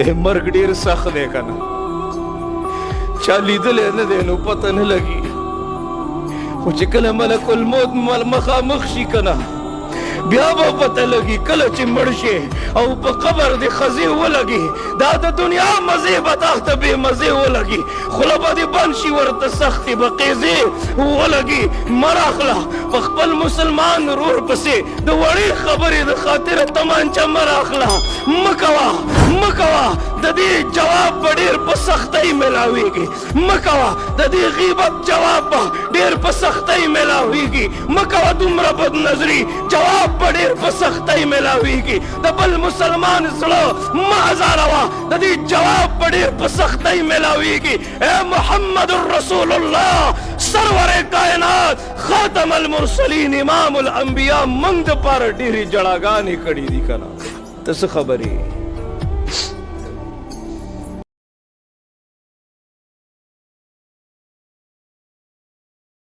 اے مرگ ډیر سخت دی کنه چا لیدلی نه دی نو پته نه لګي خو چې کله ملک الموت مخامخ شي کنه بیا به پته لګي کله چې مړ شي او په قبر د خزې ولګي دا د دنیا مزې به تاته بې مزې ولګي خوله به دې بند شي ورته سختې به قیزې ولګي مه راخله په خپل مسلمان ورور پسې د وړې خبرې د خاطره تمانچه مه راخله مه کوه مه کوه د دې جواب به ډېر په سختۍ میلاویږي مه کوه د دې غیبت جواب به ډېر په سختۍ میلاویږي مه کوه دومره بدنظري جواب په ډېر په سختۍ میلاویږي د بل مسلمان زړه مه ازاروه د دې جواب په ډېر په سختۍ میلاویږي اے محمد رسول الله سرور کائنات خاتم المرسلین امام الانبیاء موږ دپاره ډېرې جړاګانې کړي دي که نه ته څه خبرې